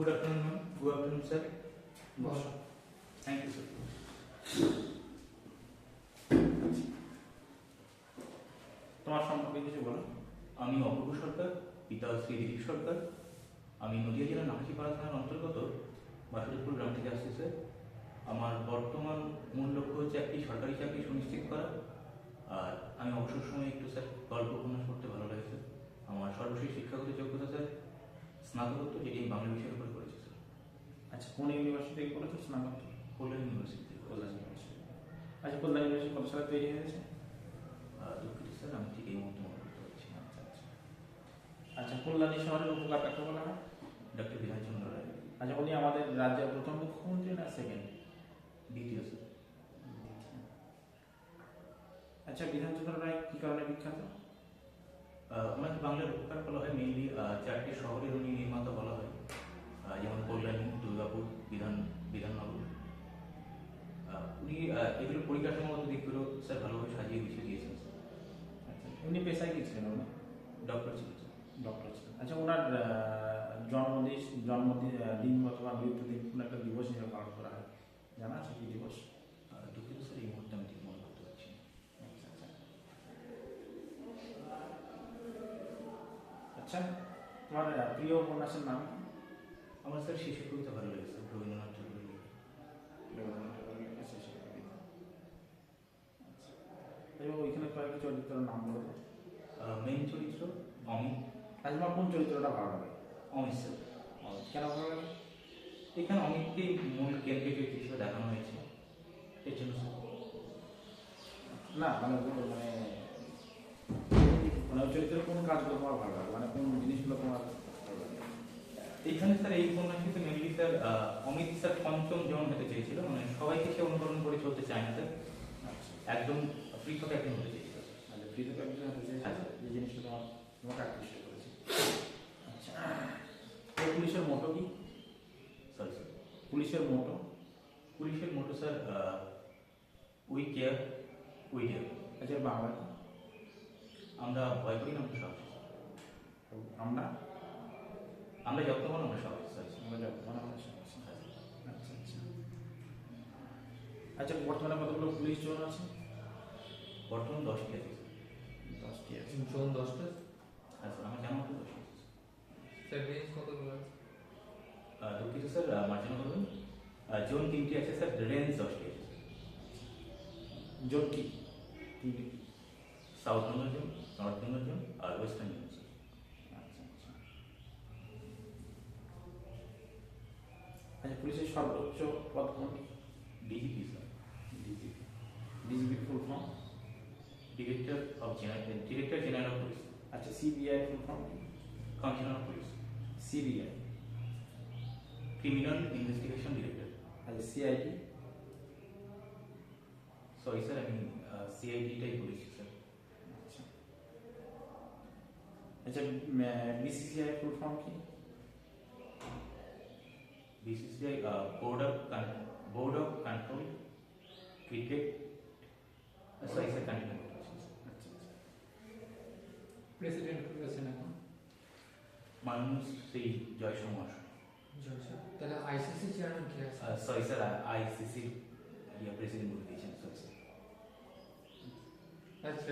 Good afternoon, ma'am. Good afternoon, sir. বসো। Thank you, sir. তোমার সম্পর্কে কিছু বলো। আমি অপূর্ব সরকার, পিতা শ্রী দিলীপ সরকার। আমি নদিয়া জেলার নাহাশিপাড়া থানার অন্তর্গত বাসুদেবপুর গ্রাম থেকে আসছি, স্যার। আমার বর্তমান মূল লক্ষ্য হচ্ছে একটি সরকারি চাকরি সুনিশ্চিত করা। আর আমি অবসর সময়ে একটু, স্যার, গল্প উপন্যাস পড়তে ভালো লাগে, স্যার। আমার সর্বশেষ শিক্ষাগত যোগ্যতা, স্যার, স্নাতকোত্তর, যেটি আমি বাংলা বিষয়ের উপরে করেছি, স্যার। আচ্ছা, কোন ইউনিভার্সিটি থেকে পড়েছো স্নাতক? কল্যাণ ইউনিভার্সিটি থেকে। কল্যাণ ইউনিভার্সিটি। আচ্ছা, কল্যাণ ইউনিভার্সিটি কত সালে তৈরি হয়েছে? দুঃখিত, স্যার, আমি ঠিক এই মুহূর্তে মনে করতে পারছি না। আচ্ছা আচ্ছা। আচ্ছা, কল্যাণী শহরের উপকার কাকে বলা হয়? ডক্টর বিধানচন্দ্র রায়। আচ্ছা, উনি আমাদের রাজ্যের প্রথম মুখ্যমন্ত্রী না সেকেন্ড? দ্বিতীয়, স্যার। আচ্ছা, বিধানচন্দ্র রায় কি কারণে বিখ্যাত? ওনাকে বাংলার উপকার বলা হয় মেইনলি চারটি শহরের উনি নির্মাতা বলা হয়, যেমন কল্যাণী, দুর্গাপুর, বিধাননগর। উনি এগুলো পরিকাঠামোগত দিকগুলো, স্যার, ভালোভাবে সাজিয়ে গুছিয়ে দিয়েছেন, স্যার। আচ্ছা, উনি পেশায় কি ছিলেন? উনি ডক্টর ছিলেন, স্যার। ডক্টর ছিলেন। আচ্ছা, ওনার জন্মদিন অথবা মৃত্যুদিন কোন একটা দিবস হিসেবে পালন করা হয়, জানা আছে কি দিবস? দুঃখিত, স্যার, এই মুহূর্তে আমি ঠিক মনে করতে পারছি না। আচ্ছা আচ্ছা। আচ্ছা, তোমার প্রিয় উপন্যাসের নাম কি? আমার, স্যার, শিশু কবিতা ভালো লাগে, স্যার, রবীন্দ্রনাথ ঠাকুরের লেখা। রবীন্দ্রনাথ ঠাকুরের লেখা শেষের কবিতা। আচ্ছা, এবং ওইখানে কয়েকটি চরিত্রের নাম বলো তো। মেইন চরিত্র অমিত। আজ আমার কোন চরিত্রটা ভালো লাগে? অমিত, স্যার। কেন ভালো লাগে? এখানে অমিতকে মূল কেন্দ্রীয় চরিত্র হিসেবে দেখানো হয়েছে, এর জন্য, স্যার। না মানে মানে ওই চরিত্রের কোন কাজগুলো তোমার ভালো লাগে, মানে কোন জিনিসগুলো তোমার ভালো লাগে? এইখানে, স্যার, এই উপন্যাসটিতে মেনলি, স্যার, অমিত, স্যার, পঞ্চম জন হতে চেয়েছিল, মানে সবাইকে সে অনুকরণ করে চলতে চায় না, স্যার। আচ্ছা, একদম পৃথক একজন হতে চেয়েছিল, স্যার। মানে ফ্রিতে কয়েকজন হতে চেয়েছে, আচ্ছা। যে জিনিসটা তোমাকে আকৃষ্ট করেছে। আচ্ছা, তো পুলিশের মোটো কি? Sorry, sir. পুলিশের মোটো? পুলিশের motto, sir, we care, we dare. আচ্ছা, এর বাংলা কি? আমরা ভয় করি না, আমরা সাহসী, স্যার। আমরা আমরা যত্নবান, আমরা সাহসী, স্যার। আমরা যখন আমরা সমস্যা। আচ্ছা আচ্ছা। আচ্ছা, বর্তমানে কতগুলো পুলিশ জোন আছে? বর্তমান 10টি আছে, স্যার। 10টি আছে। জোন 10টা। হ্যাঁ, স্যার, আমার জানা মতো 10টি আছে, স্যার রেঞ্জ কতগুলো আছে? স্যার। দুঃখিত, স্যার, মার্জিন করবেন। জোন 3টি আছে, স্যার। রেঞ্জ 10টি আছে, স্যার। জোন কি? তিনটি কি? South Bengal zone, north Bengal zone আর ওয়েস্টার্ন জোন, স্যার। আচ্ছা আচ্ছা। আচ্ছা, পুলিশের সর্বোচ্চ পদ কোনটি? DGP, sir. ডিজিপি। ডিজিপির full form? Director general of police. আচ্ছা, সিবিআই ফুল ফর্ম কি? Commissioner of police. CBI. Criminal investigation director. আচ্ছা, সিআইডি? সরি, স্যার, আমি সিআইডিটাই বলেছি, স্যার। আচ্ছা আচ্ছা, বিসিসিআই ফুল ফর্ম কি? BCCI board of control cricket. Sorry, sir, continue করতে পারছি, স্যার। আচ্ছা আচ্ছা। প্রেসিডেন্ট কে আছেন এখন? মাননীয় শ্রী জয়সম মহাশয়। জয়সা। তাহলে আইসিসি চেয়ারম্যান কে আছে? সরি, স্যার, আইসিসি প্রেসিডেন্ট বলে দিয়েছেন, সরি, স্যার। আচ্ছা।